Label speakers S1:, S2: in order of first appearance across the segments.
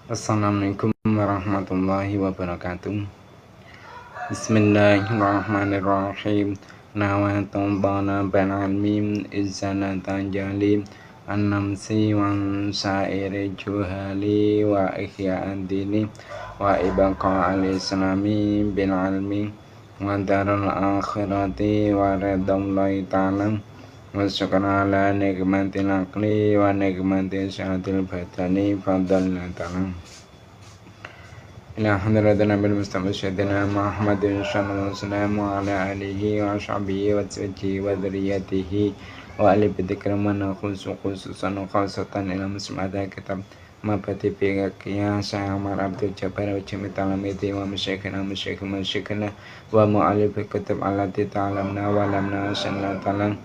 S1: Assalamualaikum warahmatullahi wabarakatuh. Bismillahirrahmanirrahim. Nawaitu bana banal mim izanatan jalim an-namsi wan sa'iri juhali wa ihya'an dini wa ibqa al-islami bil almi wa darul akhirati wa ridallahi ta'ala wa syukran ala nikmatil aqli wa nikmatil syahatil badani fadlan ta'ala ila hadratin nabil mustafa syedina Muhammadin sallallahu alaihi wasallam wa ala alihi wa sahbihi wa zawjihi wa dzurriyyatihi wa ali bidzikramana khususan khasatan ila musmada kitab mabati fi qiyasa Umar Abdul Jabbar wa jami talamiti wa masyayikhina wa mu'allif kutub allati ta'lamna wa lamna sallallahu ta'ala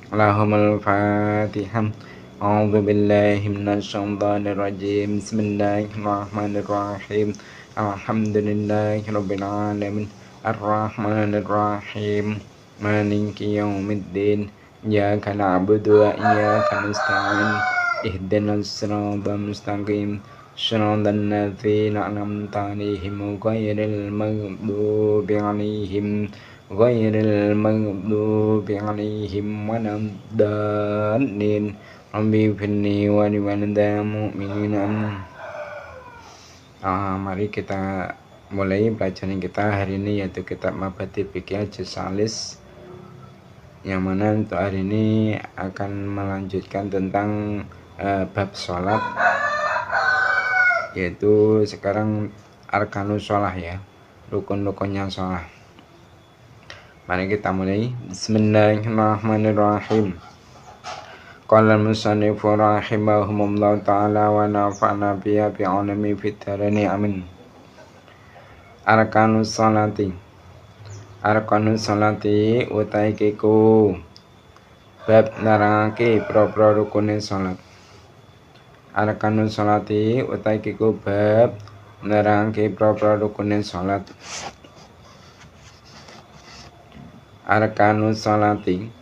S1: Allahumma al-fatihah. A'udzu billahi minasy syaithanir rajim. Bismillahirrahmanirrahim. Alhamdulillahirabbil alamin. Arrahmanir rahim. Maliki yaumiddin. Iyyaka na'budu wa iyyaka nasta'in. Ihdinas siratal mustaqim. Shiratal ladzina an'amta 'alaihim ghairil maghdubi 'alaihim waladdallin. Rabbi firni wa liwalidayya mu'minina. Mari kita mulai pelajaran kita hari ini, yaitu kitab Mabadi Fikih Salis, yang mana untuk hari ini akan melanjutkan tentang bab sholat, yaitu sekarang arkanus sholat, ya, rukun-rukunnya sholat. Mari kita mulai. Bismillahirrahmanirrahim. Qala al-musannif rahimahumullah ta'ala wa nafa'na biha bi 'ulumi fid darain amin. Arkanus sholati. Arkanus sholati utai kiku bab nerangake pro rukune salat. Arkanus sholati utai kiku bab nerangake pro rukune salat. Arkanus sholati.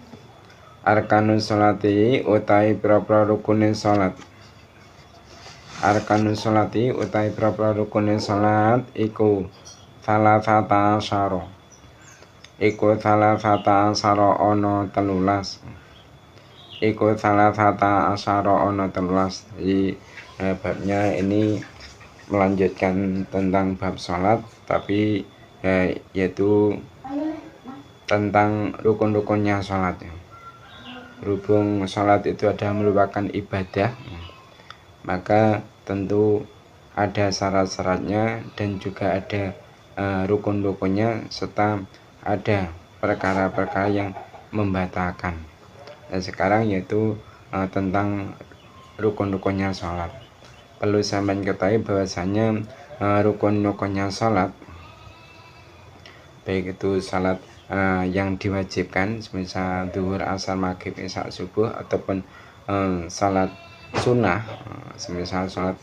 S1: Arkanus sholati utai pro rukune salat. Arkanus sholati utai pro rukune salat iku salasata asyara. Iku salasata asyara ana 13. Iku salasata asyara ana 13. Jadi babnya ini melanjutkan tentang bab salat, tapi yaitu tentang rukun-rukunnya sholat. Berhubung sholat itu adalah merupakan ibadah, maka tentu ada syarat-syaratnya dan juga ada rukun-rukunnya, serta ada perkara-perkara yang membatalkan. Dan sekarang yaitu tentang rukun-rukunnya sholat. Perlu sampeyan ketahui bahwasanya rukun-rukunnya sholat, baik itu sholat yang diwajibkan semisal zuhur, asar, maghrib, isya, subuh, ataupun salat sunnah semisal salat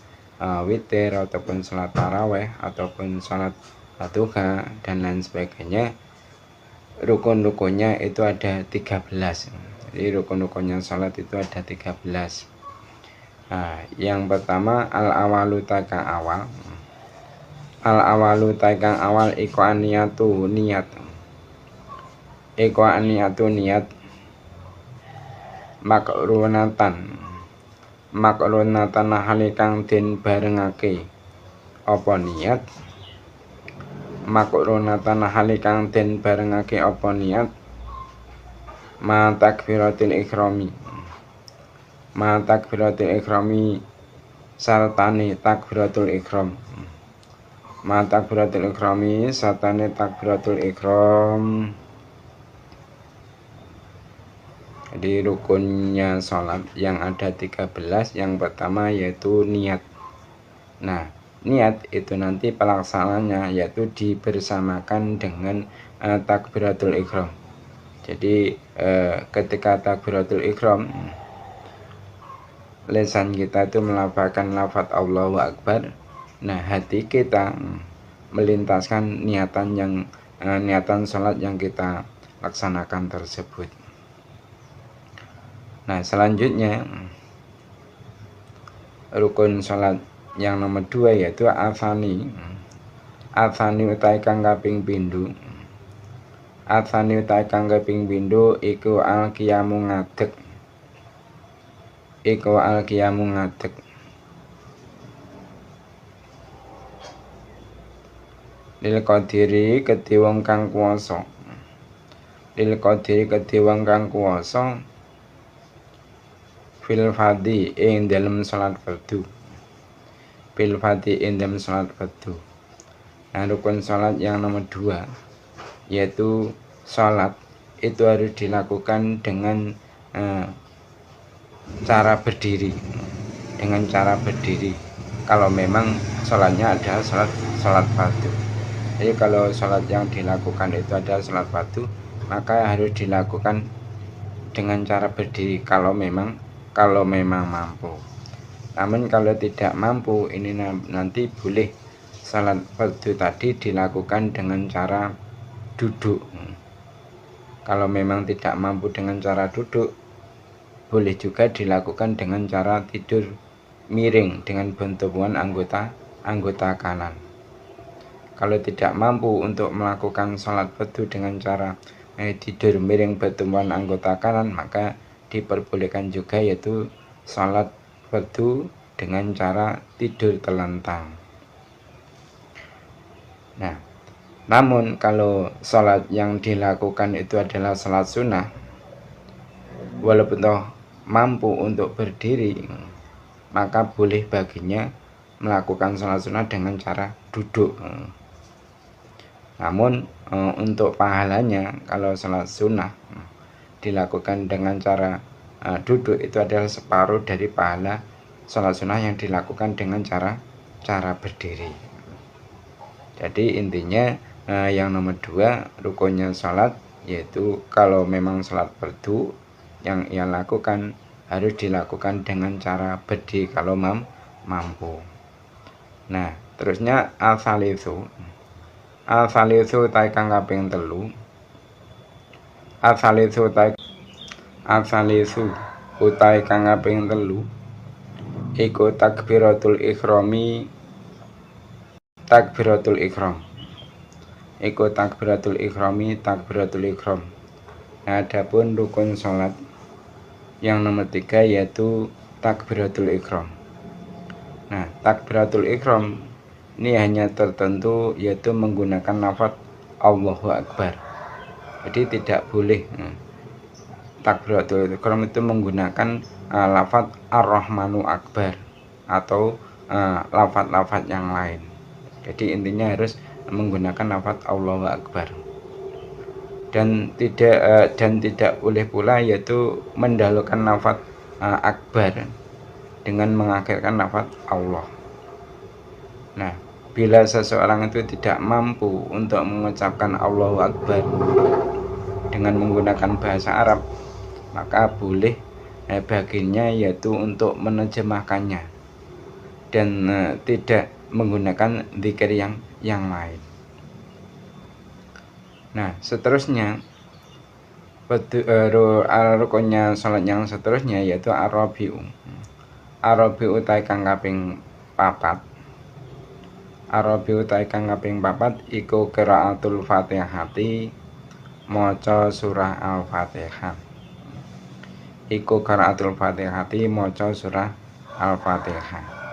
S1: witir, ataupun salat taraweh, ataupun salat duha dan lain sebagainya. Rukun-rukunnya itu ada 13. Jadi rukun-rukunnya salat itu ada 13. Yang pertama al-awalu takang awal. Al-awalu takang awal iku aniyatu niat. Eko aniyatu niat makrunatan halikang den barengake. Apa niat? Makrunatan halikang den barengake apa niat? Ma takbiratil ikhrami. Ma takbiratil ikhrami sartane takbiratul ikhram. Ma takbiratul ikhrami sartane takbiratul ikhram. Jadi rukunnya sholat yang ada 13, yang pertama yaitu niat. Nah, niat itu nanti pelaksanaannya yaitu dibersamakan dengan takbiratul ikhram. Jadi ketika takbiratul ikhram, lisan kita itu melafalkan lafaz Allahu Akbar. Nah, hati kita melintaskan niatan sholat yang kita laksanakan tersebut. Nah, selanjutnya rukun sholat yang nomor 2 yaitu atsani. Atsani utawi kang kaping pindho. Atsani utawi kang kaping pindho iku al-qiyamu ngadeg. Iku al-qiyamu ngadeg. Lil qadiri kedhe wong kang kuwasa. Lil qadiri kedhe wong kang kuwasa fil fardhi ing dalem salat fardu. Fil fardhi ing dalem salat fardu. Nah, rukun salat yang nomor 2 yaitu salat itu harus dilakukan dengan cara berdiri. Dengan cara berdiri. Kalau memang salatnya adalah salat fardu. Jadi kalau salat yang dilakukan itu adalah salat fardu, maka harus dilakukan dengan cara berdiri kalau memang mampu. Namun kalau tidak mampu, ini nanti boleh salat fardu tadi dilakukan dengan cara duduk. Kalau memang tidak mampu dengan cara duduk, boleh juga dilakukan dengan cara tidur miring dengan bentukan anggota kanan. Kalau tidak mampu untuk melakukan salat fardu dengan cara tidur miring bentukan anggota kanan, maka diperbolehkan juga yaitu salat fardu dengan cara tidur telentang. Nah, namun kalau salat yang dilakukan itu adalah salat sunnah, walaupun toh mampu untuk berdiri, maka boleh baginya melakukan salat sunnah dengan cara duduk. Namun untuk pahalanya kalau salat sunnah dilakukan dengan cara duduk itu adalah separuh dari pahala salat sunnah yang dilakukan dengan cara berdiri. Jadi intinya yang nomor 2 rukunnya salat yaitu kalau memang salat fardu yang ia lakukan harus dilakukan dengan cara berdiri kalau mampu. Nah, terusnya al-salisu. Al-salisu utawi kang kaping 3. Al-salisu utawi kang kaping 3 iku takbiratul ikhrami. Takbiratul ikhram. Iku takbiratul ikhrami, takbiratul ikhram. Nah, adapun rukun salat yang nomor 3 yaitu takbiratul ikhram. Nah, takbiratul ikhram ini hanya tertentu yaitu menggunakan lafaz Allahu Akbar. Jadi tidak boleh takbiratul ikhram itu menggunakan lafaz Ar-Rahmanu Akbar atau lafaz-lafaz yang lain. Jadi intinya harus menggunakan lafaz Allahu Akbar. Dan tidak boleh pula yaitu mendahulukan lafaz akbar dengan mengakhirkan lafaz Allah. Nah, bila seseorang itu tidak mampu untuk mengucapkan Allahu Akbar dengan menggunakan bahasa Arab, maka boleh baginya yaitu untuk menerjemahkannya dan tidak menggunakan zikir yang lain. Nah, seterusnya rukunnya salat yang seterusnya yaitu ar-rabi'u. Ar-rabi'u utawi kang kaping 4. Ar-rabi'u utawi kang kaping 4 iku qiraatul Fatihati, maca surah Al-Fatihah. Iku qiraatul Fatihati, maca surah Al-Fatihah.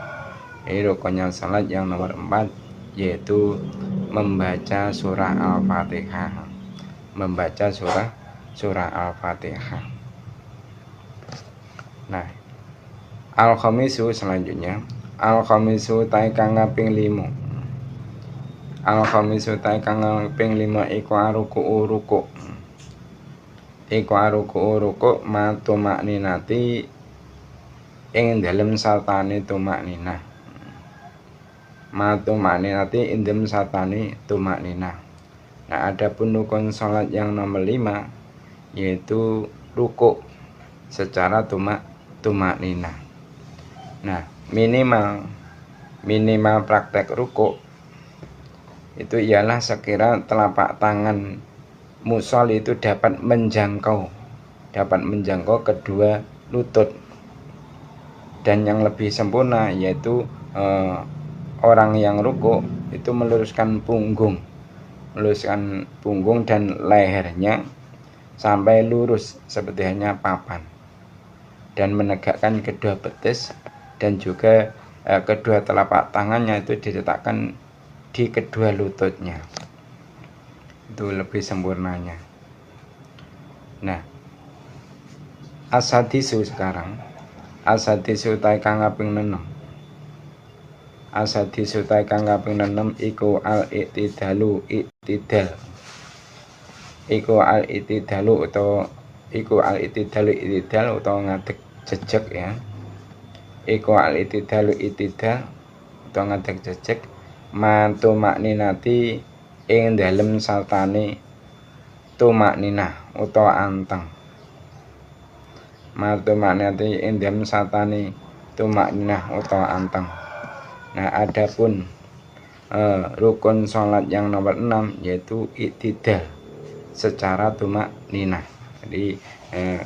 S1: Ini rukunnya salat yang nomor 4 yaitu membaca surah Al-Fatihah. Membaca surah Al-Fatihah. Nah, al-khamisu selanjutnya. Al-khamisu ta'i kang kaping 5. Al-khamisu ta'i kang kaping 5 iku ruku. Iku ruku matu makninati ing dalem sartane tumakninah. Matu makninati ing dalem sartane tumakninah. Nah, adapun rukun salat yang nomor 5 yaitu ruku secara tumakninah. Nah, minimal praktek ruku itu ialah sekira telapak tangan mushol itu dapat menjangkau kedua lutut, dan yang lebih sempurna yaitu orang yang ruku itu meluruskan punggung dan lehernya sampai lurus seperti hanya papan, dan menegakkan kedua betis dan juga kedua telapak tangannya itu diletakkan di kedua lututnya. Itu lebih sempurnanya. Nah, asadisu sekarang, asadisu tai kang kaping 6. Asadisu tai kang kaping 6 iku al-i'tidalu i'tidal. Iku al-i'tidalu utawa ngadeg jejeg ya. Iku al-i'tidalu i'tidal utawa ngadeg jejeg mantu makninati ing dalem sartane tumakninah utawa anteng. Mantu makninati ing dalem sartane tumakninah utawa anteng. Nah, adapun rukun sholat yang nomor 6 yaitu i'tidal secara tumakninah. Jadi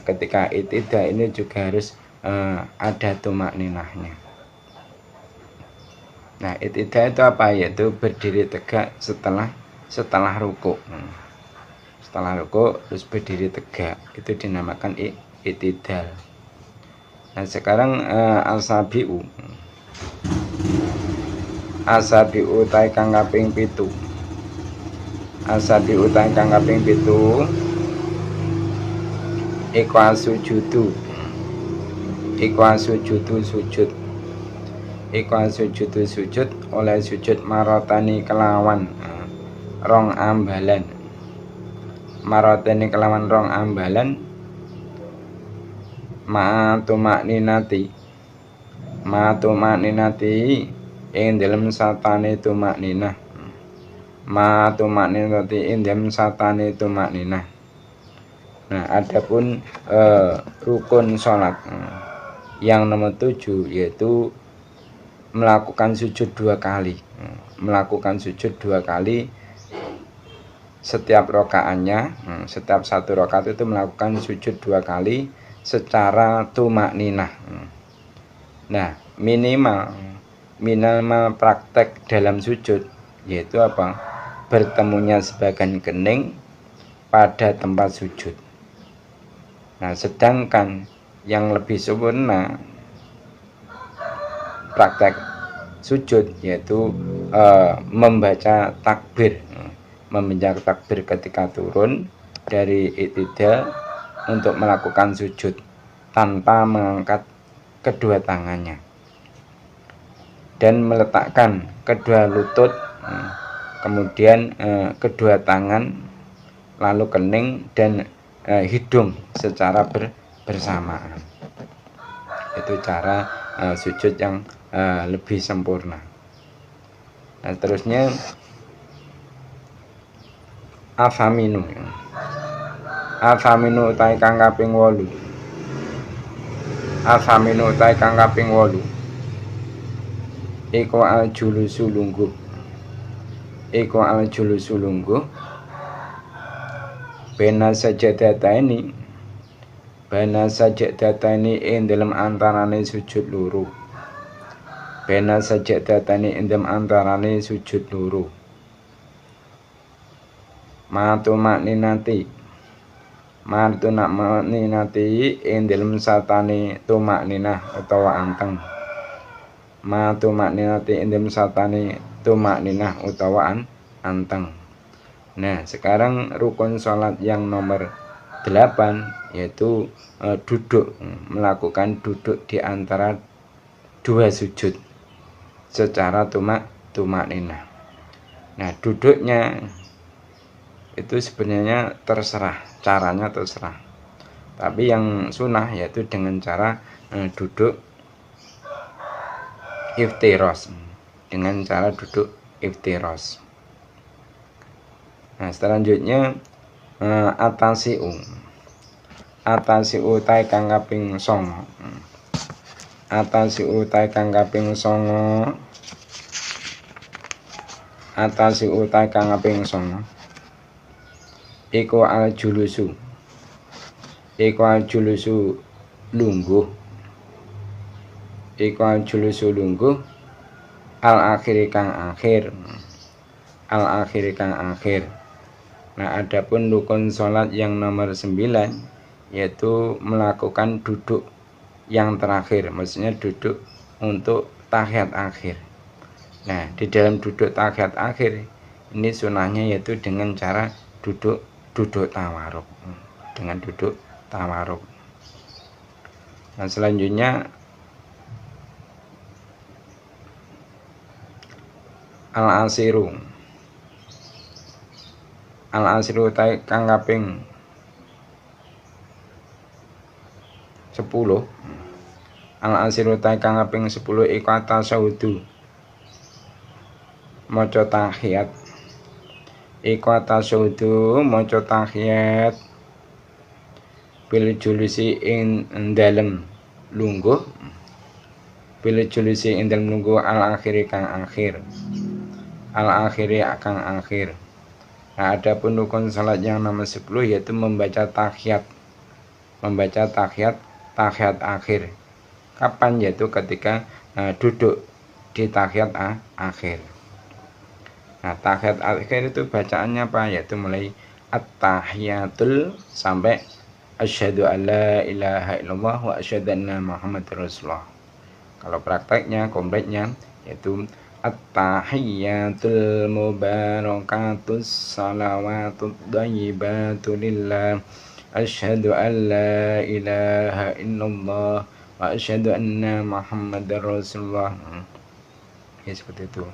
S1: ketika i'tidal ini juga harus ada tumakninahnya. Nah, i'tidal itu apa? Yaitu berdiri tegak setelah ruku. Setelah ruku terus berdiri tegak, itu dinamakan i'tidal. Nah, sekarang asabi'u tai kang kaping 7. Asabi'u tai kang kaping 7 iku sujudu. Iku sujud oleh sujud marotani kelawan rong ambalan. Marotani kelawan rong ambalan ma'atumakninati ing dalem satane tumakninah. Ma'atumakninati ing dalem satane tumakninah. Nah, adapun rukun sholat yang nomor 7 yaitu melakukan sujud 2 kali. Melakukan sujud 2 kali setiap rokaatnya. Setiap satu rokaat itu melakukan sujud 2 kali secara tumakninah. Nah, minimal praktek dalam sujud yaitu apa? Bertemunya sebagian kening pada tempat sujud. Nah, sedangkan yang lebih sempurna praktek sujud yaitu membaca takbir ketika turun dari i'tidal untuk melakukan sujud tanpa mengangkat kedua tangannya dan meletakkan kedua lutut, kemudian kedua tangan, lalu kening dan hidung secara bersamaan. Itu cara sujud yang lebih sempurna. Nah, terusnya afaminu utai kang kaping 8. Afaminu utai kang kaping 8 iku al-julusu lungguh bena sajadataini ing dalem antarane sujud loro. Bena sajadataini ing dalem antarane sujud loro. Ma'atumakninati ing dalem satane tumakninah utawa anteng. Ma'atumakninati ing dalem satane tumakninah utawa anteng. Nah, sekarang rukun sholat yang nomor 8 yaitu duduk, melakukan duduk di antara 2 sujud secara tumakninah. Nah, duduknya itu sebenarnya terserah, caranya terserah. Tapi yang sunnah yaitu dengan cara duduk iftiros, dengan cara duduk iftiros. Nah, selanjutnya atasi'u tai kang kaping 9. Atasi'u tai kang kaping 9. Iku al-julusu lungguh. al akhiri kang akhir, al akhiri kang akhir. Nah, adapun rukun sholat yang nomor 9 yaitu melakukan duduk yang terakhir, maksudnya duduk untuk tahiyat akhir. Nah, di dalam duduk tahiyat akhir ini sunahnya yaitu dengan cara duduk tawaruk, dengan duduk tawaruk. Nah, selanjutnya al-asiru kang kaping 10. Al-asiru kang kaping 10 iku tasawudu maca tahiyat, iku tasawudu maca tahiyat bil julusi ing dalem lungguh, bil julusi ing dalem lungguh al akhiri kang akhir, al akhiri kang akhir. Nah, adapun rukun salat yang nomor 10 yaitu membaca tahiyat akhir. Kapan? Yaitu ketika duduk di tahiyat akhir. Nah, tahiyat akhir itu bacaannya apa? Yaitu mulai at-tahiyatul sampai asyhadu alla ilaha illallah wa asyhadu anna muhammadar rasulullah. Kalau prakteknya kompletnya yaitu at-tahiyyatul mubarakatus salawatut thayyibatu lillah asyhadu alla ilaha illallah wa asyhadu anna muhammadar rasulullah. Ya, seperti itu.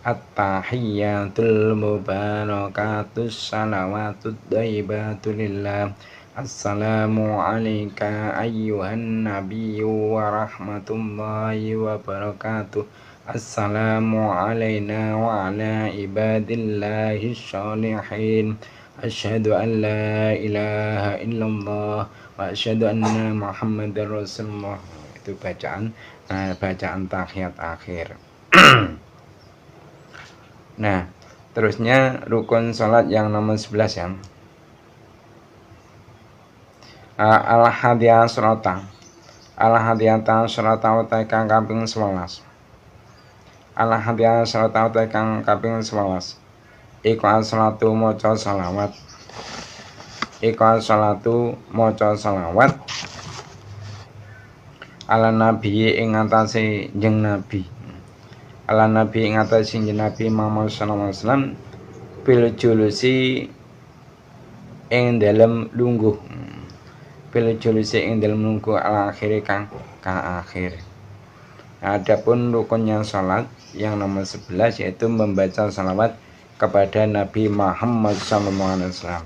S1: At-tahiyyatul mubarakatus salawatut thayyibatu lillah assalamu alayka ayyuhan nabiyyu wa rahmatullahi wa barakatuh. Assalamu alayna wa ala ibadillahi sholihin. Asyhadu an la ilaha illallah wa asyhadu anna muhammadar rasulullah. Itu bacaan tahiyat akhir. Nah, terusnya rukun salat yang nomor 11 ya. Al-hadiyata surata kang kaping 11. Al-hadiyata kang kaping 11. Iku as-salatu maca salawat. Ala nabi ing atase jeneng nabi. Ala nabi ing atase jeneng nabi Muhammad sallallahu alaihi wasallam bil julusi ing dalem lungguh. Bil julusi ing dalem lungguh al akhir kang akhir. Adapun rukunnya salat yang nomor 11 yaitu membaca salawat kepada Nabi Muhammad SAW.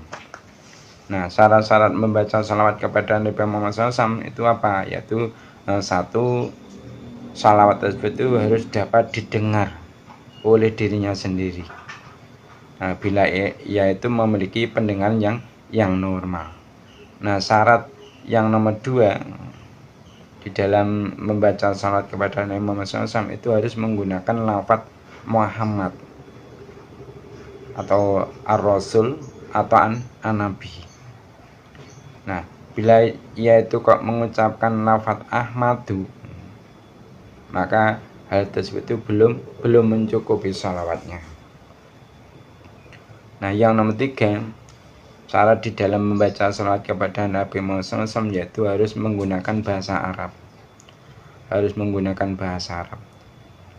S1: Nah, syarat-syarat membaca salawat kepada Nabi Muhammad SAW itu apa? Yaitu satu, salawat tersebut itu harus dapat didengar oleh dirinya sendiri. Nah, bila ia itu memiliki pendengaran yang normal. Nah, syarat yang nomor 2 di dalam membaca salat kepada Nabi Muhammad SAW itu harus menggunakan lafaz Muhammad atau ar-rasul atau an-nabi. Nah, bila ia itu kok mengucapkan lafaz Ahmadu, maka hal tersebut itu belum mencukupi salawatnya. Nah, yang nomor 3, syarat di dalam membaca salawat kepada Nabi Muhammad SAW yaitu harus menggunakan bahasa Arab.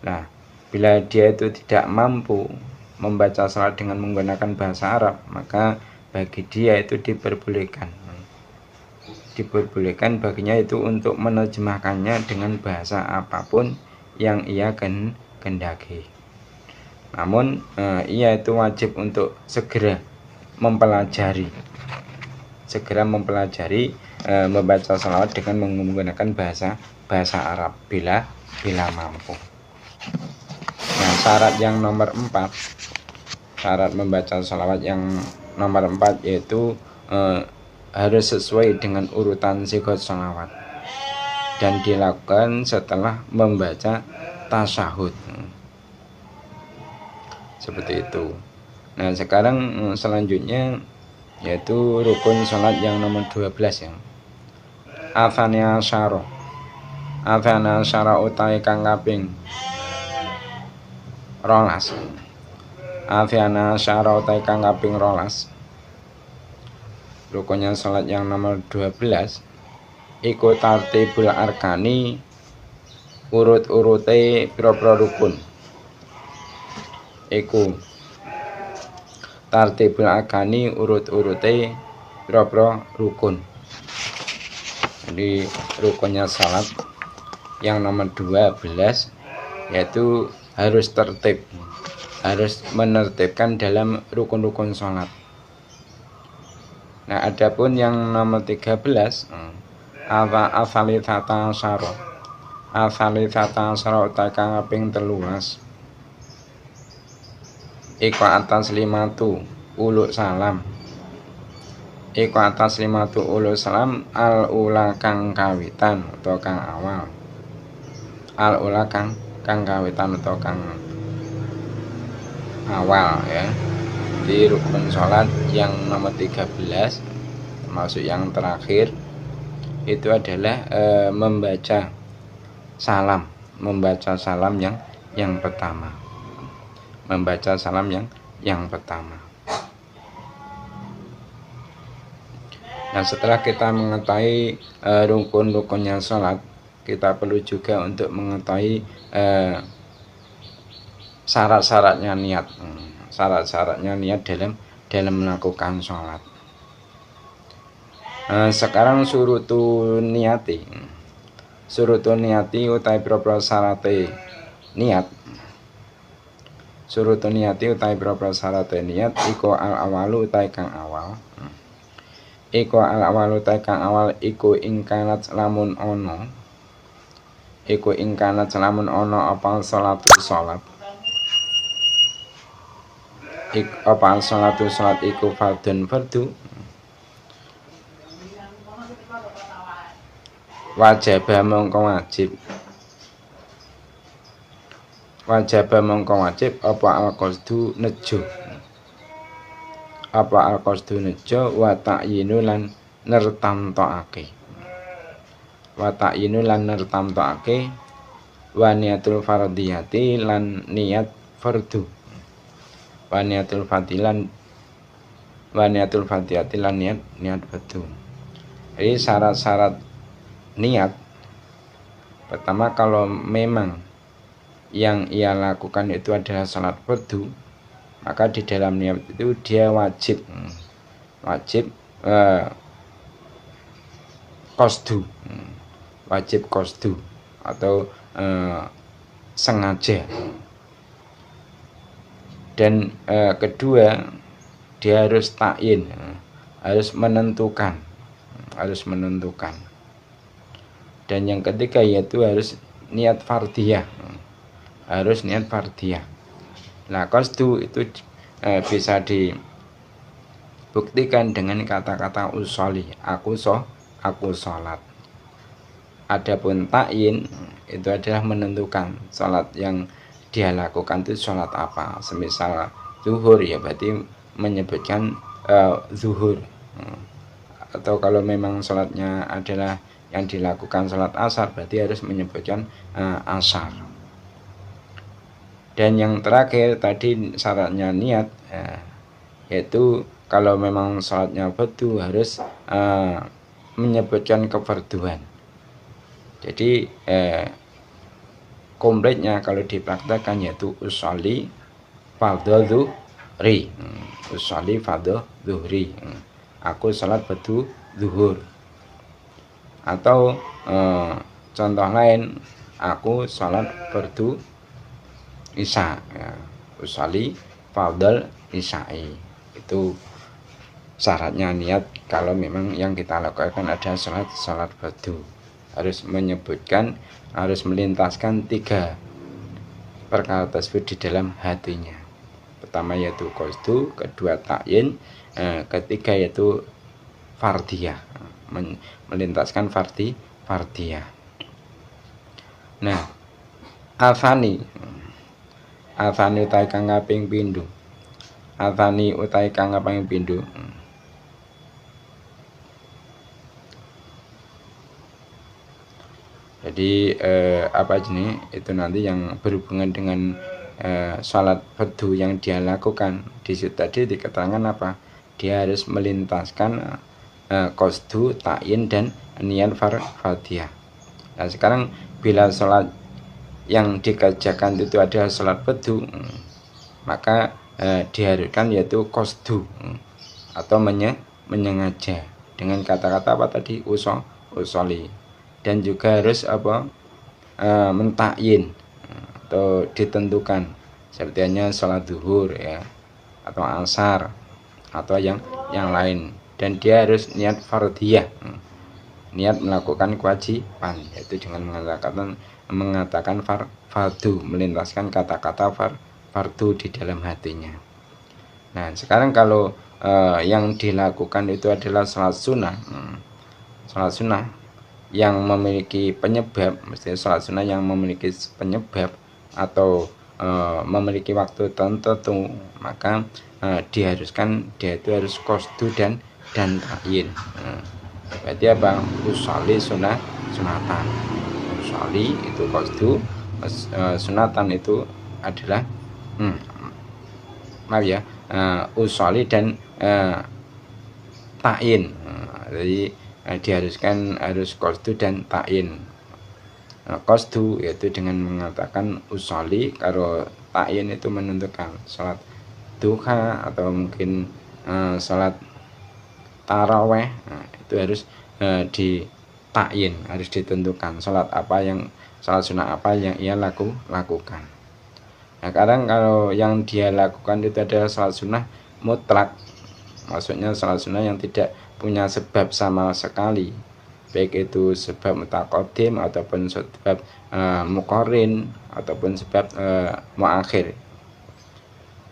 S1: Nah, bila dia itu tidak mampu membaca salawat dengan menggunakan bahasa Arab, maka bagi dia itu diperbolehkan baginya itu untuk menerjemahkannya dengan bahasa apapun yang ia kehendaki. Namun ia itu wajib untuk segera mempelajari membaca salawat dengan menggunakan bahasa Arab bila mampu. Nah, syarat yang nomor 4, syarat membaca salawat yang nomor 4 yaitu harus sesuai dengan urutan sigot salawat dan dilakukan setelah membaca tasyahud. Seperti itu. Nah, sekarang selanjutnya yaitu rukun salat yang nomor 12 ya. Athana syara utai kang kaping rolas. Afiana syara utai kang kaping rolas. Rukunnya salat yang nomor 12 iku tartibul arkani, urut-urute pira-pira rukun. Iku tartibul arkani, urut-urute pira-pira rukun. Jadi rukunnya salat yang nomor 12 yaitu harus tertib, harus menertibkan dalam rukun-rukun salat. Nah, adapun yang nomor 13 afalithata asyara. Afalithata asyara utai kang kaping 13 iku atas 5 uluk salam. Iku atas 5 uluk salam al ula kang kawitan utawa kang awal. Al ula kang kawitan utawa kang awal ya. Di rukun sholat yang nomor 13 termasuk yang terakhir itu adalah membaca salam yang pertama, membaca salam yang pertama. Nah, setelah kita mengetahui rukun-rukunnya sholat, kita perlu juga untuk mengetahui syarat-syaratnya niat. Syarat-syaratnya niat dalam melakukan sholat. Sekarang surutu niati utai pira-pira syarate niat. Surutu niati utai pira-pira syarate niat iku al awalu utai kang awal. Iku al awalu utai kang awal iku ingkanat lamun ono. Iku ingkanat lamun ono apa sholatu sholat. Apa sholatu sholat iku fardun fardu. Wajibah mongko wajib apa al-qasdu nejo. Apa al-qasdu nejo wa ta'yinu lan nertamtoake. Wa ta'yinu lan nertamtoake wa niatul fardiyati lan niat fardu. Wa niatul fardiyati lan niat fardu. Jadi syarat-syarat niat pertama, kalau memang yang ia lakukan itu adalah salat fardu, maka di dalam niat itu dia wajib qasdu atau sengaja. Dan kedua, dia harus ta'yin, harus menentukan. Dan yang ketiga yaitu harus niat fardiyah. Nah, qasdu itu bisa dibuktikan dengan kata-kata usolli, aku sholat. Adapun ta'yin itu adalah menentukan sholat yang dia lakukan itu sholat apa. Semisal zuhur, ya berarti menyebutkan zuhur. Atau kalau memang sholatnya adalah yang dilakukan sholat asar, berarti harus menyebutkan asar. Dan yang terakhir tadi syaratnya niat, yaitu kalau memang sholatnya fardu harus menyebutkan kefarduan. Jadi kompletnya kalau dipraktekkan yaitu usolli fardhu zuhri. Usolli fardhu zuhri. Aku sholat fardu zuhur. Atau contoh lain, aku sholat fardu isya, ya. Usolli fardhu isya'i. Itu syaratnya niat kalau memang yang kita lakukan ada sholat fardu. Harus menyebutkan, harus melintaskan 3 perkara tersebut di dalam hatinya. Pertama yaitu qasdu, kedua ta'yin, ketiga yaitu fardiyah, melintaskan fardiyah. Nah, afani utai kang kaping pindho. Afani utai kang kaping pindho. Jadi apa jenis itu nanti yang berhubungan dengan sholat fardu yang dia lakukan di situ tadi di keterangan apa? Dia harus melintaskan qasdu, ta'yin dan niat fardhiyah. Nah, sekarang bila sholat yang dikerjakan itu adalah sholat fardu, maka diharuskan yaitu qasdu atau menyengaja dengan kata-kata apa tadi? Usoli. Dan juga harus apa? Mentakyin atau ditentukan seperti hanya sholat zuhur ya, atau asar atau yang lain, dan dia harus niat fardhiyah, niat melakukan kewajiban, yaitu dengan mengatakan fardu, melintaskan kata-kata fardu di dalam hatinya. Nah, sekarang kalau yang dilakukan itu adalah sholat sunnah yang memiliki penyebab, mesti sholat sunnah yang memiliki penyebab atau memiliki waktu tertentu, maka diharuskan dia itu harus qasdu dan ta'yin. Berarti apa? Usolli sunatan. Usolli itu qasdu, sunatan itu adalah usolli dan ta'yin. Jadi diharuskan harus qasdu dan ta'yin. Qasdu yaitu dengan mengatakan usolli, kalau ta'yin itu menentukan sholat duha atau mungkin sholat taraweh. Itu harus ta'yin, harus ditentukan sholat sunnah apa yang ia lakukan. Nah, kadang kalau yang dia lakukan itu adalah sholat sunnah mutlak, maksudnya sholat sunnah yang tidak punya sebab sama sekali, baik itu sebab mutaqaddim ataupun sebab muqarrin ataupun sebab muakhir.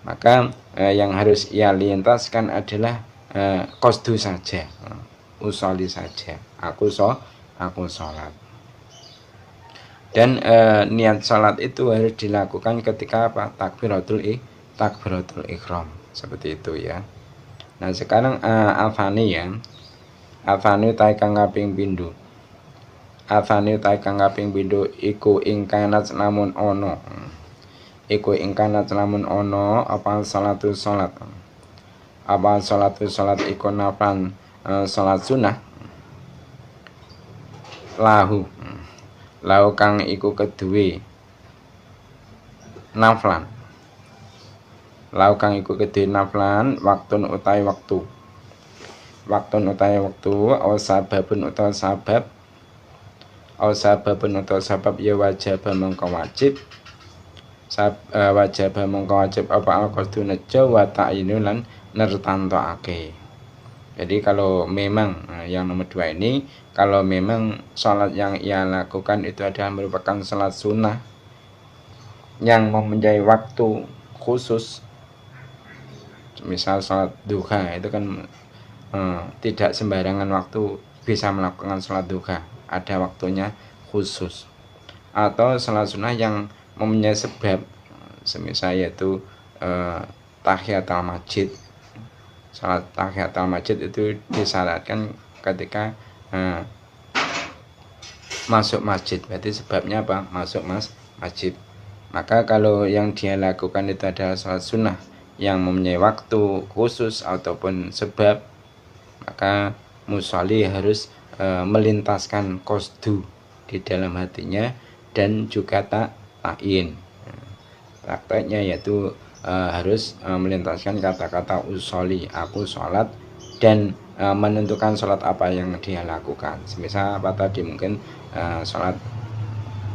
S1: Maka yang harus ia lintaskan adalah qasdu saja, usolli saja, aku sholat. Dan niat sholat itu harus dilakukan ketika apa? Takbiratul ihram, seperti itu ya. Nah, sekarang afani ya. Afani taikang kaping pindho. Afani taikang kaping pindho iku ingkanat lamun ono. Iku ingkanat lamun ono apa salatu salat. Apa salatu salat iku naflan salat sunnah. Lahu kang iku keduwe naflan. Lahu kang iku keduwe naflan waktun utai waktu. Waktun utai waktu aw sababun utawa sabab. Aw sababun utawa sabab ya wajib mengko wajib. Wajib mengko wajib apa al-qasdu nejo wa ta'yinu lan nertantokake. Jadi kalau memang yang nomor 2 ini, kalau memang sholat yang ia lakukan itu adalah merupakan sholat sunnah yang mempunyai waktu khusus, misal sholat duha itu kan tidak sembarangan waktu bisa melakukan sholat duha, ada waktunya khusus. Atau sholat sunnah yang mempunyai sebab, semisal yaitu tahiyatul masjid. Salat tahiyatul masjid itu disyaratkan ketika masuk masjid, berarti sebabnya apa? Masuk masjid. Maka kalau yang dia lakukan itu adalah salat sunnah yang mempunyai waktu khusus ataupun sebab, maka musolli harus melintaskan qasdu di dalam hatinya dan juga ta'yin. Prakteknya yaitu harus melintaskan kata-kata usolli, aku sholat, dan menentukan sholat apa yang dia lakukan. Semisal apa tadi, mungkin sholat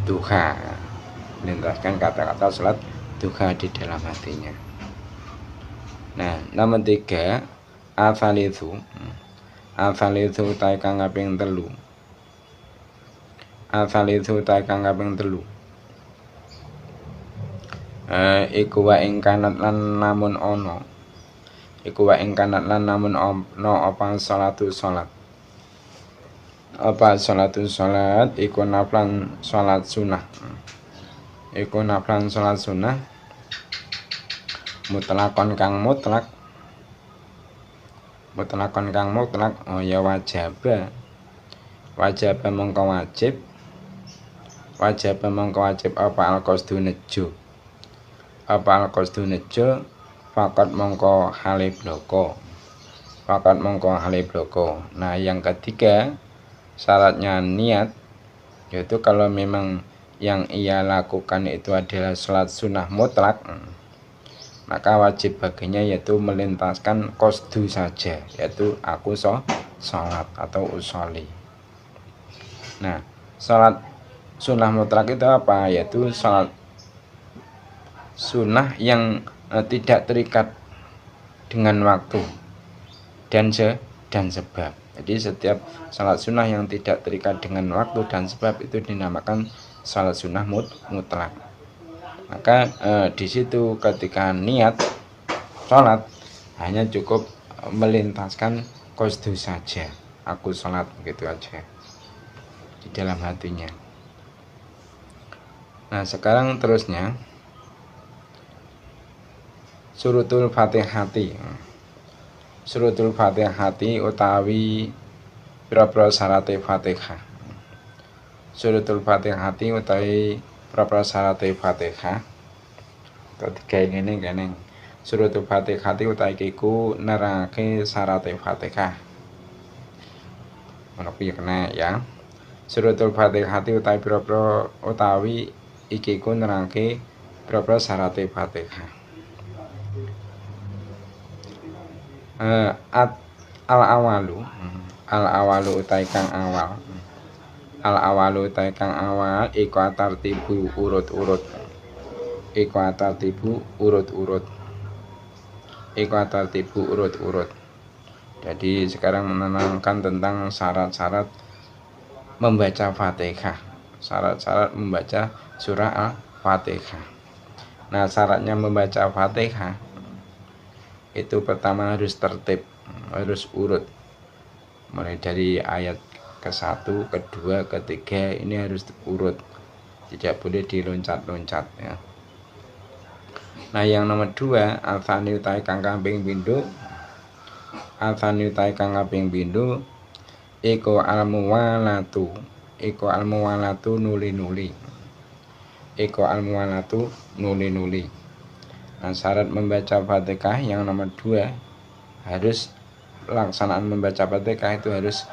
S1: duha, melintaskan kata-kata sholat duha di dalam hatinya. Nah, nomor 3 afalithu taikang kaping 3. Afalithu taikang kaping 3. Iku wa ing kanat lan namun ono. Iku wa ing kanat lan namun ono apa salatu salat. Apa salatu salat iku naflan salat sunnah. Iku naflan salat sunnah mutlakon kang mutlak. Mutlakon kang mutlak ya wajib mongko wajib apa al-qasdu nejo. apa al-qasdu nejo fakat mongko hale bloko. Fakat mongko hale bloko. Nah, yang ketiga syaratnya niat, yaitu kalau memang yang ia lakukan itu adalah sholat sunnah mutlak, maka wajib baginya yaitu melintaskan qasdu saja, yaitu aku sholat atau usolli. Nah, sholat sunnah mutlak itu apa? Yaitu sholat sunnah yang tidak terikat dengan waktu dan sebab. Jadi setiap sholat sunnah yang tidak terikat dengan waktu dan sebab itu dinamakan sholat sunnah mutlak. Maka di situ ketika niat sholat hanya cukup melintaskan qasdu saja, aku sholat, begitu aja di dalam hatinya. Nah, sekarang terusnya surutul fatihati. Surutul fatihati utawi pira-pira syarate Fatihah. Surutul fatihati utawi pira-pira syarate Fatihah. Ketiga ini kene. Surutul fatihati utawi iku nerangake syarate Fatihah. Ono piye kena ya. Surutul fatihati utawi pira-pira utawi iki ku nerangake pira-pira syarate Fatihah. Al-awalu utai kang awal. Al-awalu utai kang awal iku tartibu urut-urut. Iku tartibu urut-urut. Iku tartibu urut-urut. Jadi sekarang menerangkan tentang syarat-syarat membaca Fatihah. Syarat-syarat membaca surah Al-Fatihah. Nah, syaratnya membaca Fatihah itu pertama harus tertib, harus urut, mulai dari ayat ke-1, ke-2, ke-3 ini harus urut, tidak boleh diloncat-loncat ya. Nah, yang nomor 2 al-thani utai kang kaping pindho. Al-thani utai kang kaping pindho iku al-muwalatu. Iku al-muwalatu nuli-nuli. Iku al-muwalatu nuli-nuli. Nah, syarat membaca Fatihah yang nomor 2 harus pelaksanaan membaca Fatihah itu harus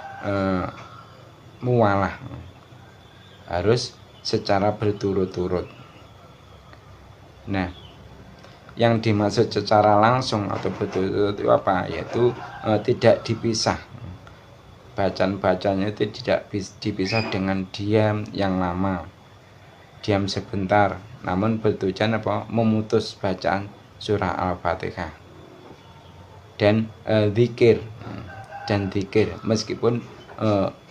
S1: muwalah, harus secara berturut-turut. Nah, yang dimaksud secara langsung atau berturut-turut itu apa? Yaitu tidak dipisah. Bacaan-bacanya itu tidak dipisah dengan diam yang lama, diam sebentar, namun bertujuan apa? Memutus bacaan surah Al-Fatihah dan zikir meskipun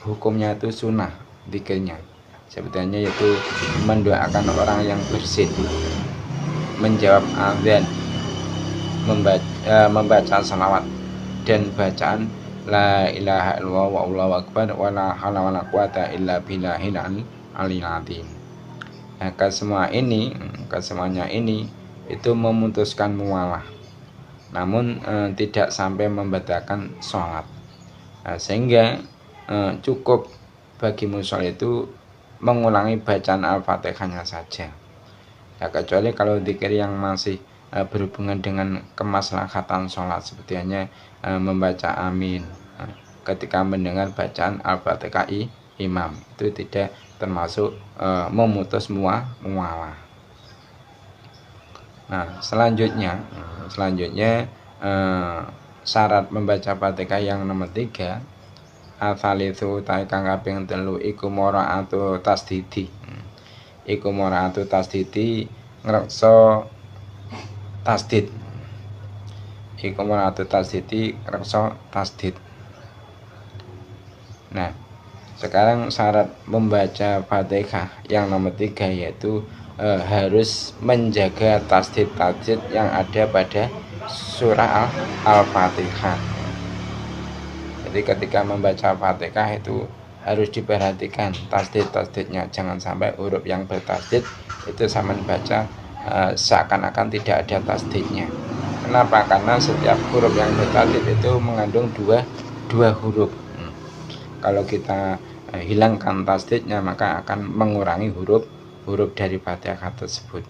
S1: hukumnya itu sunnah zikirnya, sebetulnya yaitu mendoakan orang yang bersin, menjawab azan, membaca salawat dan bacaan la ilaha illallah wa allahu akbar wa la haula wa la quwata illa billahil aliyil azim. Nah, kesemuanya ini itu memutuskan muwalah, namun tidak sampai membatalkan sholat. Nah, sehingga cukup bagi musolli itu mengulangi bacaan Al-Fatihahnya saja. Ya, kecuali kalau dzikir yang masih berhubungan dengan kemaslahatan sholat, seperti hanya membaca amin ketika mendengar bacaan Al-Fatihah imam, itu tidak termasuk memutus muwalah. Nah, selanjutnya syarat membaca Fatihah yang nomor 3 al-thalithu ta kang kaping 3 iku maraatu tasdidi. Iku maraatu tasdidi ngreksa tasdid. Iku maraatu tasdidi ngreksa tasdid. Nah, sekarang syarat membaca Fatihah yang nomor 3 yaitu harus menjaga tasdid yang ada pada surah Al-Fatihah. Jadi ketika membaca Fatihah itu harus diperhatikan tasdid-tasdidnya, jangan sampai huruf yang bertasdid itu sama dibaca seakan-akan tidak ada tasdidnya. Kenapa? Karena setiap huruf yang bertasdid itu mengandung dua huruf. Kalau kita hilangkan tasdidnya maka akan mengurangi huruf dari Fatihah tersebut.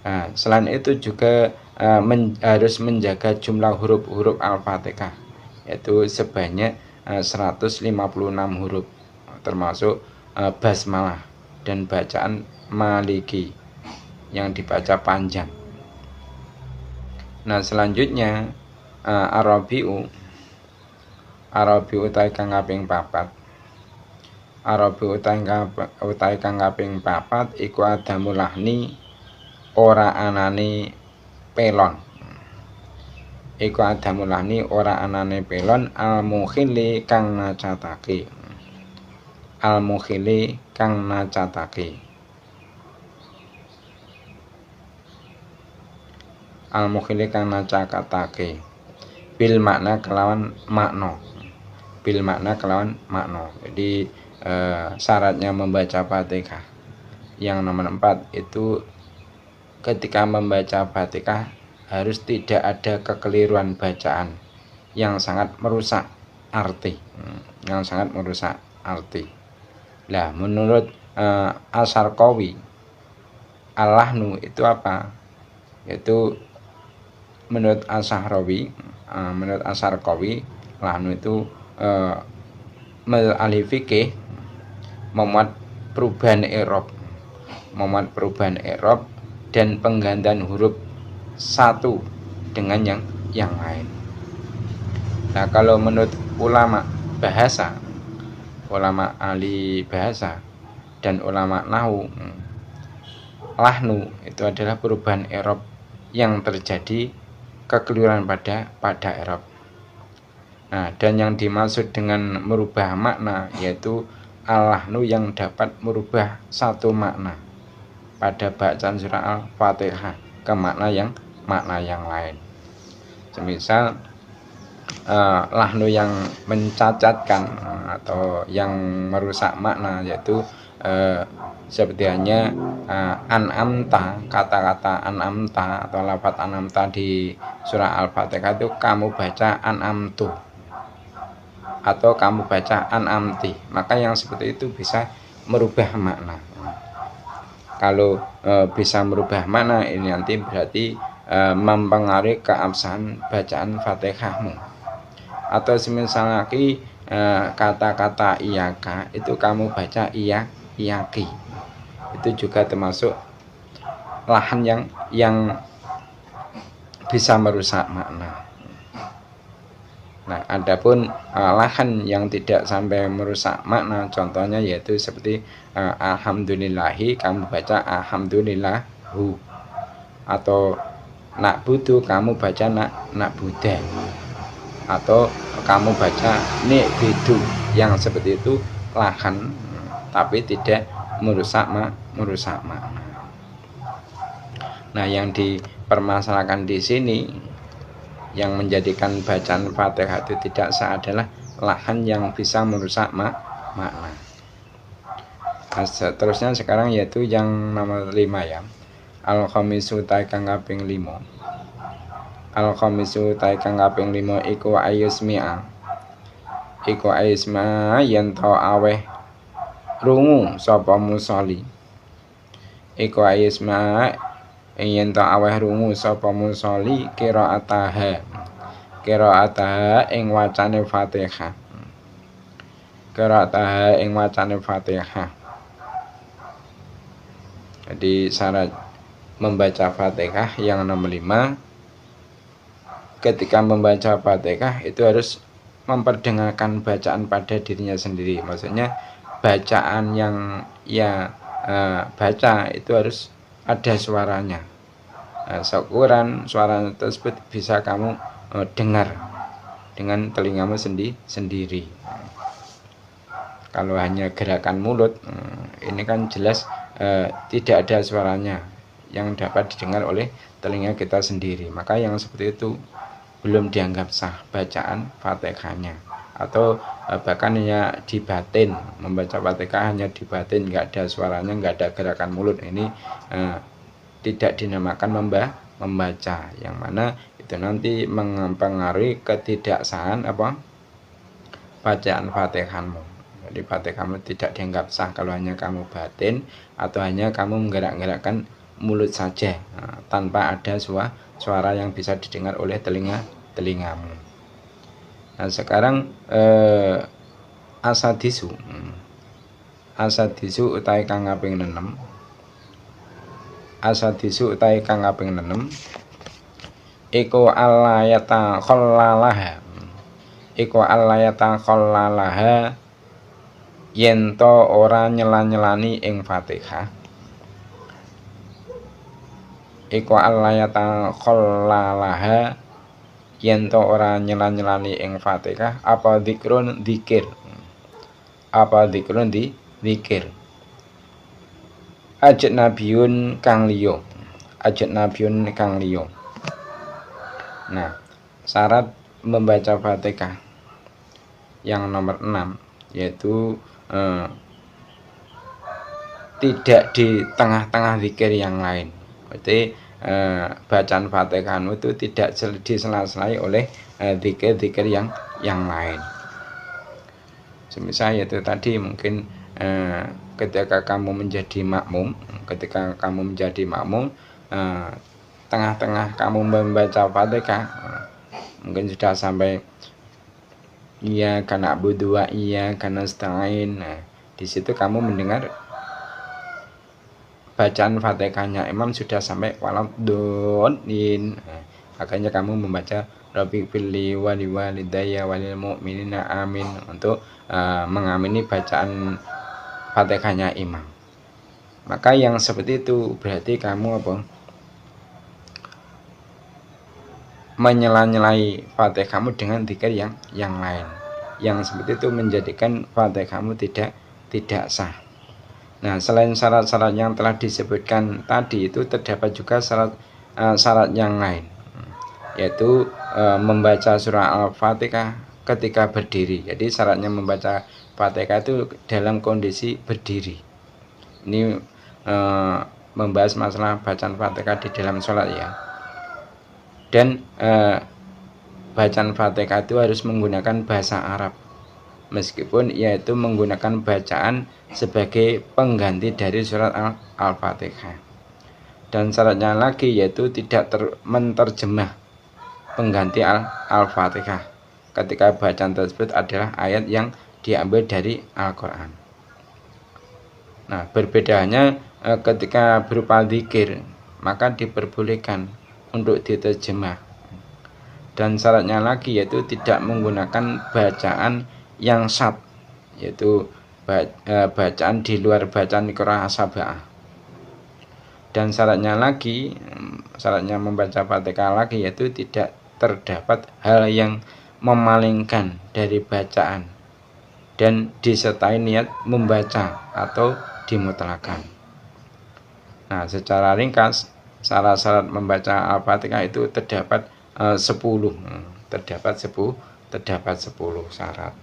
S1: Nah, selain itu juga harus menjaga jumlah huruf-huruf Al-Fatihah, yaitu sebanyak 156 huruf, termasuk basmalah dan bacaan maliki yang dibaca panjang. Nah, selanjutnya Arabiu utai kang kaping 4. Arabiu utai kang kaping 4 iku adamu lahni ora anane pelon. Iku adamu lahni ora anane pelon al-mukhili kang nacatake. Al-mukhili kang nacatake. Al-mukhili kang nacatake. Bil makna kelawan makna. Bil makna kelawan makna. Jadi syaratnya membaca Fatihah yang nomor 4 itu ketika membaca Fatihah harus tidak ada kekeliruan bacaan yang sangat merusak arti, Nah, menurut Asy-Syarqawi, al-lahnu itu apa? Yaitu menurut Asy-Syarqawi, lahnu itu ahli fikih memuat perubahan i'rab dan penggantian huruf satu dengan yang lain. Nah, kalau menurut ulama bahasa, ulama ahli bahasa dan ulama nahwu, lahnu itu adalah perubahan i'rab yang terjadi kekeliruan pada i'rab. Nah, dan yang dimaksud dengan merubah makna yaitu al-lahnu yang dapat merubah satu makna pada bacaan surah Al-Fatihah ke makna yang lain. Semisal lahnu yang mencacatkan atau yang merusak makna yaitu seperti hanya an'amta, kata-kata an'amta atau lafaz an'amta di surah Al-Fatihah itu kamu baca an'amtu atau kamu baca an'amti, maka yang seperti itu bisa merubah makna. Kalau bisa merubah makna ini nanti berarti mempengaruhi keabsahan bacaan Fatihahmu. Atau semisal lagi kata-kata iyaka itu kamu baca iyaki, itu juga termasuk lahan yang bisa merusak makna. Nah, adapun lahan yang tidak sampai merusak makna, contohnya yaitu seperti alhamdulillahi kamu baca alhamdulillahu, atau nakbudu kamu baca nakbuda, atau kamu baca ni'bidu, yang seperti itu lahan tapi tidak merusak makna. Nah, yang dipermasalahkan di sini yang menjadikan bacaan Fatihah itu tidak sah adalah lahan yang bisa merusak makna. Nah, seterusnya sekarang yaitu yang nomor 5 ya. Al-khamisu ta kang kaping 5. Al-khamisu ta kang kaping 5 iku ayusmi'a. Iku ayusma yen to aweh rungu sapa musolli. Iku ayusma yen to aweh rungu sapa musolli qiraataha ing wacane Fatihah. Qiraataha ing wacane Fatihah. Jadi syarat membaca Fatihah yang nomor 5, ketika membaca Fatihah itu harus memperdengarkan bacaan pada dirinya sendiri. Maksudnya bacaan yang baca itu harus ada suaranya. Syukuran suara tersebut bisa kamu dengar dengan telingamu sendiri. Kalau hanya gerakan mulut, ini kan jelas tidak ada suaranya yang dapat didengar oleh telinga kita sendiri. Maka yang seperti itu belum dianggap sah bacaan Fatihahnya. Atau bahkan hanya di batin, membaca Fatihah hanya di batin, nggak ada suaranya, nggak ada gerakan mulut, ini tidak dinamakan membaca, yang mana itu nanti mempengaruhi ketidaksahan bacaan Fatihahmu. Jadi Fatihahmu tidak dianggap sah kalau hanya kamu batin atau hanya kamu menggerak-gerakkan mulut saja, tanpa ada suara yang bisa didengar oleh telingamu. Nah sekarang asadisu utawi kang kaping 6. Asadisu utawi kang kaping 6 iku alayata khallalaha. Iku alayata khallalaha yen to ora nyela-nyelani ing Fatihah. Iku alayata khallalaha yen to ora nyela-nyelani ing Fatihah apa zikrun dzikir. Apa zikrun dzikir. Ajnabiyun kang liya. Ajnabiyun kang liya. Nah, syarat membaca Fatihah yang nomor 6 yaitu tidak di tengah-tengah zikir yang lain. Berarti bacaan Fatihahmu itu tidak disela-selai oleh zikir-zikir yang lain. Semisal yaitu tadi mungkin ketika kamu menjadi makmum, tengah-tengah kamu membaca Fatihah, mungkin sudah sampai iya kana budu wa iya kana nasta'in. Nah, di situ kamu mendengar bacaan Fatihahnya imam sudah sampai waladhdallin. Nah, makanya kamu membaca Rabbi firli wa liwalidayya walil mu'minina amin untuk mengamini bacaan Fatihahnya imam. Maka yang seperti itu berarti kamu menyela-nyelai Fatihahmu dengan zikir yang lain. Yang seperti itu menjadikan Fatihahmu tidak sah. Nah, selain syarat-syarat yang telah disebutkan tadi itu terdapat juga syarat yang lain, yaitu membaca surah Al-Fatihah ketika berdiri. Jadi syaratnya membaca Fatihah itu dalam kondisi berdiri. Ini membahas masalah bacaan Fatihah di dalam sholat ya. Dan bacaan Fatihah itu harus menggunakan bahasa Arab, meskipun yaitu menggunakan bacaan sebagai pengganti dari surat Al-Fatihah. Dan syaratnya lagi yaitu tidak menterjemah pengganti Al-Fatihah ketika bacaan tersebut adalah ayat yang diambil dari Al-Quran. Nah, berbedanya ketika berupa zikir, maka diperbolehkan untuk diterjemah. Dan syaratnya lagi yaitu tidak menggunakan bacaan yang syad, yaitu bacaan di luar bacaan qiraah sab'ah. Dan syaratnya membaca Fatihah lagi yaitu tidak terdapat hal yang memalingkan dari bacaan dan disertai niat membaca atau dimutlakan. Nah, secara ringkas syarat-syarat membaca Al-Fatihah itu terdapat 10. Terdapat 10 syarat.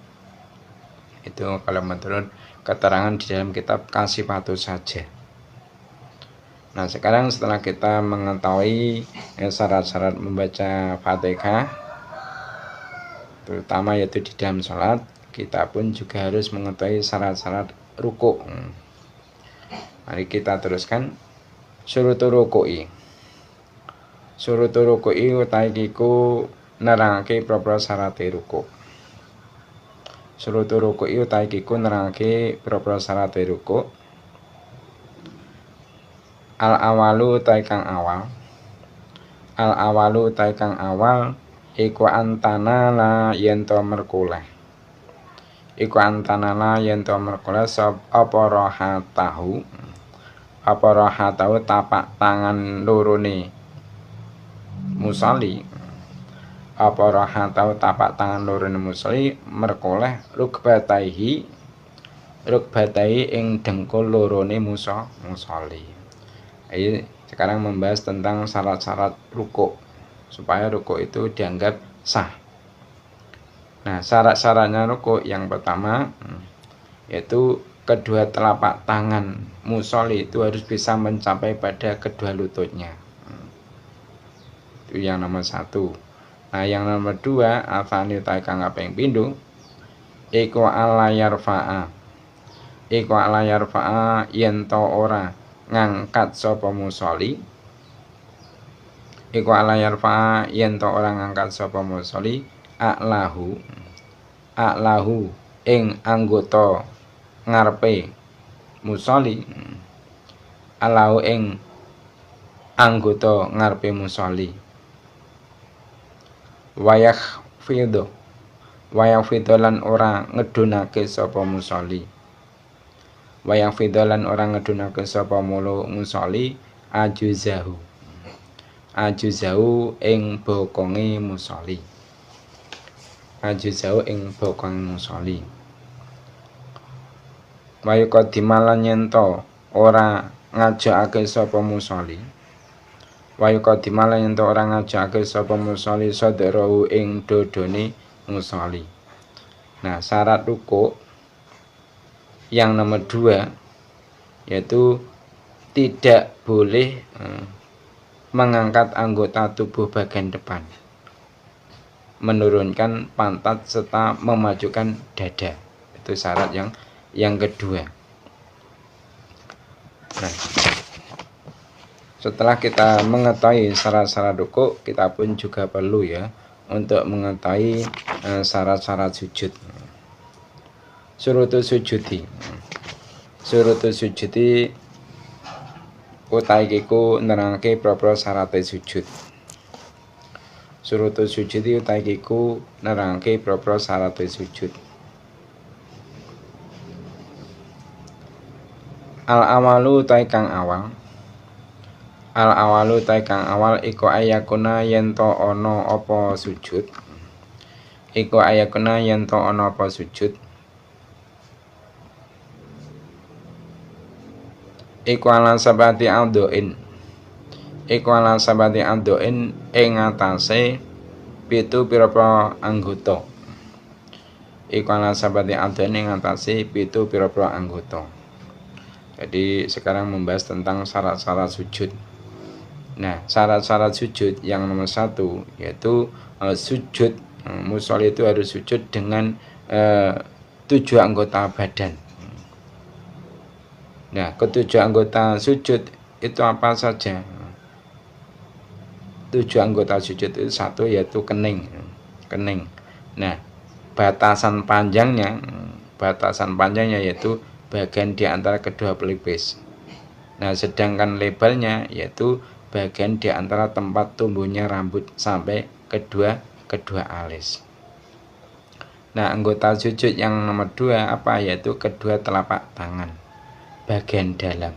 S1: Itu kalau menurut keterangan di dalam kitab Kasifatus saja. Nah, sekarang setelah kita mengetahui syarat-syarat membaca Fatihah, terutama yaitu di dalam sholat, kita pun juga harus mengetahui syarat-syarat ruku'. Mari kita teruskan. Syurutur ruku'i. Syurutur ruku'i utawi iku nerangake propro syarate ruku'. Syurutur ruku'i utawi iku nerangake propro syarate ruku'. Al-awalu utawi kang awal. Al-awalu utawi kang awal iku antana la yen to merkuleh. Iku antana la yen to merkuleh sop apa rahatahu. Apa rahatahu tapak tangan lorone musolli. Apa rahatahu tapak tangan lorone musolli merkoleh rukbataihi ing dengkul lorone musolli. Ini sekarang membahas tentang syarat-syarat ruku' supaya ruku' itu dianggap sah. Nah, syarat-syaratnya ruku' yang pertama yaitu kedua telapak tangan musolli itu harus bisa mencapai pada kedua lututnya. Itu yang nomor 1. Nah, yang nomor 2 afani utawi kang kaping pindho iku ala yarfa'a. Iku ala yarfa'a yen to ora ngangkat sapa musolli iku ala yarfa yen to ora ngangkat sapa musolli a'lahu ing anggota ngarepe musolli alahu ing anggota ngarepe musolli wayang fidolan ora ngedunake sapa musolli wayang fidolan ora ngedunake sapa musolli ajuzahu ing bokonge musolli wayu kodimalan yento ora ngajakake sapa musolli sadarahu ing dodone musolli. Nah, syarat rukuk yang nomor 2 yaitu tidak boleh mengangkat anggota tubuh bagian depan, menurunkan pantat serta memajukan dada. Itu syarat yang kedua. Nah, setelah kita mengetahui syarat-syarat rukuk, kita pun juga perlu ya untuk mengetahui syarat-syarat sujud. Syurutus sujudi utahe iku nerangake propro syarate sujud. Syurutus sujudi utahe iku nerangake propro syarate sujud. Al-awalu utahe kang awal iku ayakuna yen to ana apa sujud iku ala sabati adoin ing atase pitu pira-pira anggota Jadi sekarang membahas tentang syarat-syarat sujud. Nah, syarat-syarat sujud yang nomor 1 yaitu sujud musolli itu harus sujud dengan 7 anggota badan. Nah, ketujuh anggota sujud itu apa saja? 7 anggota sujud itu 1 yaitu kening. Nah, batasan panjangnya yaitu bagian di antara kedua pelipis. Nah, sedangkan lebarnya yaitu bagian di antara tempat tumbuhnya rambut sampai kedua alis. Nah, anggota sujud yang nomor 2 apa? Yaitu kedua telapak tangan bagian dalam,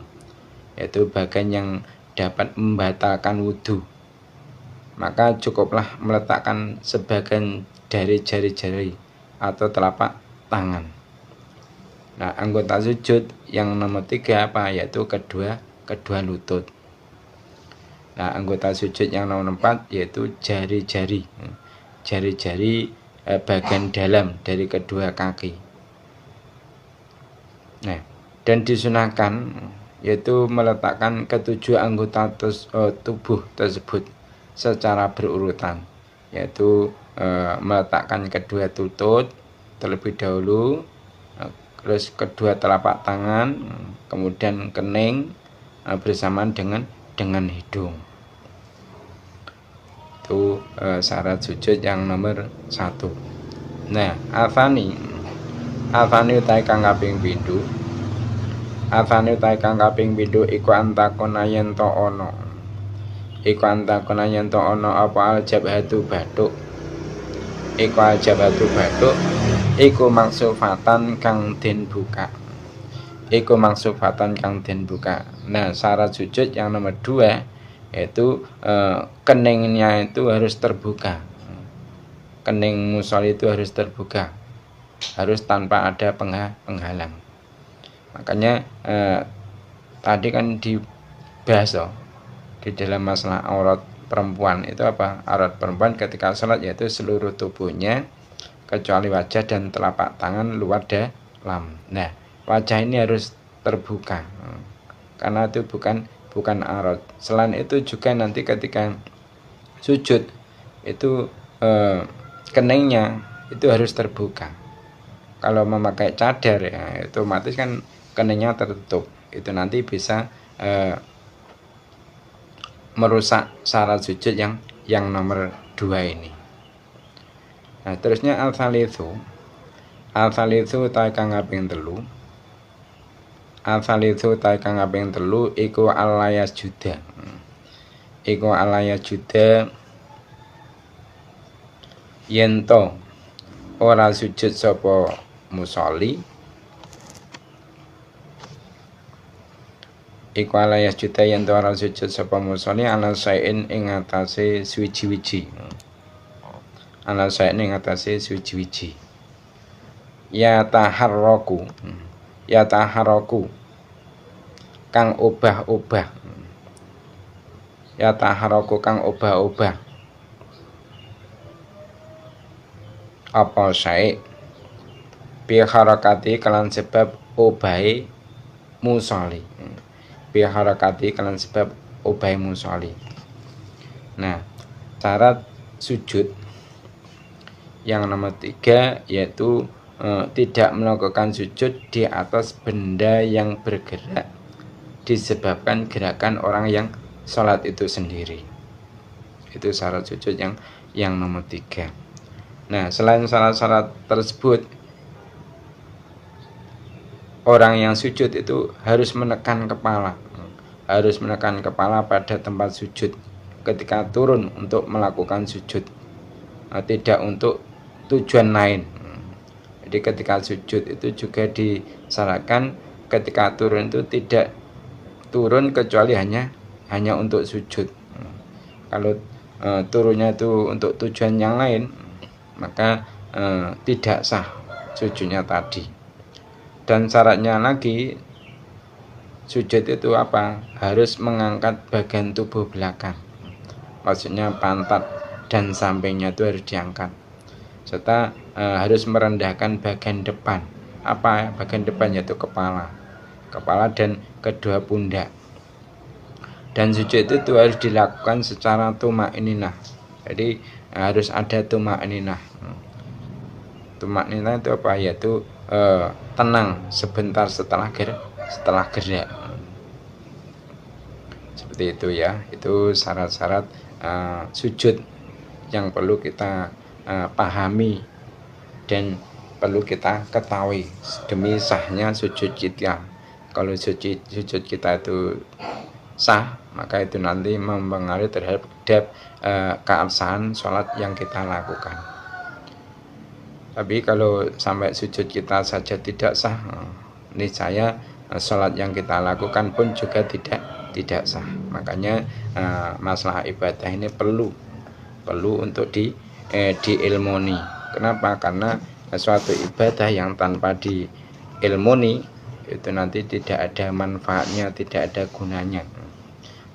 S1: yaitu bagian yang dapat membatalkan wudhu. Maka cukuplah meletakkan sebagian dari jari-jari atau telapak tangan. Nah, anggota sujud yang nomor 3 apa? Yaitu kedua lutut. Nah, anggota sujud yang nomor 4 yaitu jari-jari bagian dalam dari kedua kaki. Nah, dan disunahkan yaitu meletakkan ketujuh anggota tubuh tersebut secara berurutan, yaitu meletakkan kedua lutut terlebih dahulu, terus kedua telapak tangan, kemudian kening bersamaan dengan hidung. Itu syarat sujud yang nomor 1. Nah, afani utahe kang kaping pindho iku antakona yen to ana apa aljabhatu bathuk iku maksufatan kang den buka. Nah, syarat sujud yang nomor 2 yaitu keningnya itu harus terbuka. Kening musolli itu harus terbuka, harus tanpa ada penghalang. Makanya tadi kan dibahas di dalam masalah aurat perempuan itu apa? Aurat perempuan ketika sholat yaitu seluruh tubuhnya kecuali wajah dan telapak tangan luar dalam. Nah, wajah ini harus terbuka karena itu bukan aurat. Selain itu juga nanti ketika sujud itu keningnya itu harus terbuka. Kalau memakai cadar ya, itu otomatis kan keningnya tertutup. Itu nanti bisa merusak syarat sujud yang nomor 2 ini. Nah, terusnya al-thalitsu ta kang kaping 3. Al-thalitsu ta kang kaping 3 iku alayas juda. Iku alayas juda yen to ora sujud sapa musolli. Iku alayas juda yen to ora sujud sapa musolli ala sain ing atase suwiji-wiji. Ala sain ing atase suwiji-wiji. Ya taharraku kang obah-obah. Ya taharraku kang obah-obah. Apa sae bi harakati kelan sebab obahe musolli. Bi harakati kelan sebab obahe musolli. Nah, syarat sujud yang nomor 3 yaitu tidak melakukan sujud di atas benda yang bergerak disebabkan gerakan orang yang sholat itu sendiri. Itu syarat sujud yang nomor 3. Nah, selain syarat-syarat tersebut, orang yang sujud itu harus menekan kepala pada tempat sujud ketika turun untuk melakukan sujud, tidak untuk tujuan lain. Jadi ketika sujud itu juga disyaratkan ketika turun itu tidak turun kecuali hanya untuk sujud. Kalau turunnya itu untuk tujuan yang lain, maka tidak sah sujudnya tadi. Dan syaratnya lagi sujud itu apa? Harus mengangkat bagian tubuh belakang. Maksudnya pantat dan sampingnya itu harus diangkat. Serta harus merendahkan bagian depan. Apa bagian depan? Yaitu kepala dan kedua pundak. Dan sujud itu harus dilakukan secara tuma'ininah. Jadi harus ada tuma'ininah. Tuma'ininah itu apa? Yaitu tenang sebentar setelah gerak. Seperti itu ya. Itu syarat-syarat sujud yang perlu kita pahami dan perlu kita ketahui demi sahnya sujud kita. Kalau sujud kita itu sah, maka itu nanti mempengaruhi terhadap keabsahan sholat yang kita lakukan. Tapi kalau sampai sujud kita saja tidak sah, niscaya sholat yang kita lakukan pun juga tidak sah. Makanya masalah ibadah ini perlu untuk diilmoni. Kenapa? Karena suatu ibadah yang tanpa diilmoni itu nanti tidak ada manfaatnya, tidak ada gunanya.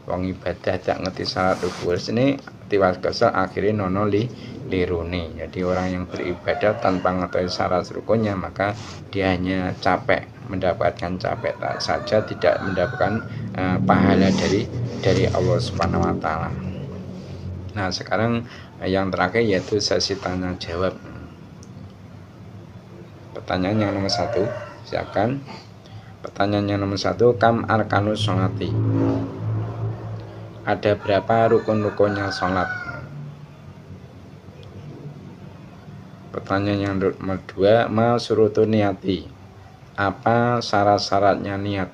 S1: Wong ibadah tak ngerti syarat rukun ini tiwas kesel akhirnya nono liruni. Jadi orang yang beribadah tanpa mengetahui syarat rukunnya, maka dia hanya capek, mendapatkan capek tak saja, tidak mendapatkan pahala dari Allah Subhanahu wa taala. Nah, sekarang yang terakhir yaitu sesi tanya jawab. Pertanyaan yang nomor 1, silakan. Pertanyaan yang nomor 1, kam arkanus sholati. Ada berapa rukun-rukunnya sholat? Pertanyaan yang nomor 2, ma surutu niati. Apa syarat-syaratnya niat?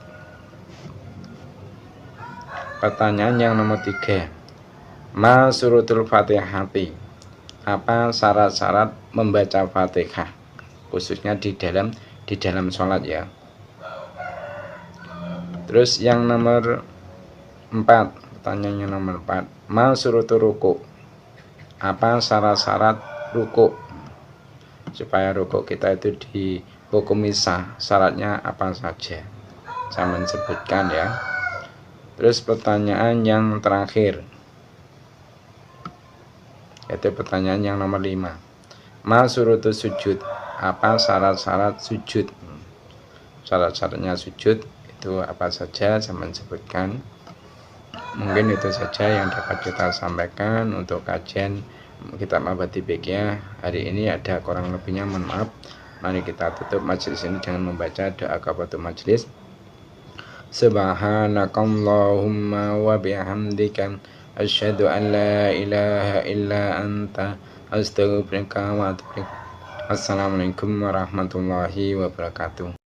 S1: Pertanyaan yang nomor 3, ma surutul fatihati. Apa syarat-syarat membaca Fatihah? Khususnya di dalam sholat ya. Terus yang nomor 4, pertanyaannya nomor 4, ma surutu ruku. Apa syarat-syarat ruku? Supaya ruku kita itu dihukumi sah, syaratnya apa saja? Saya menyebutkan ya. Terus pertanyaan yang terakhir, yaitu pertanyaan yang nomor 5, ma surutu sujud. Apa syarat-syarat sujud? Syarat-syaratnya sujud itu apa saja? Saya menyebutkan. Mungkin itu saja yang dapat kita sampaikan untuk kajian kitab Abadi Bekia hari ini. Ada kurang lebihnya mohon maaf. Mari kita tutup majelis ini dengan membaca doa kafaratul majelis. Subhanakallahumma wa bihamdika asyhadu an la ilaha illa anta astaghfiruka wa atubu ilaik. Assalamualaikum warahmatullahi wabarakatuh.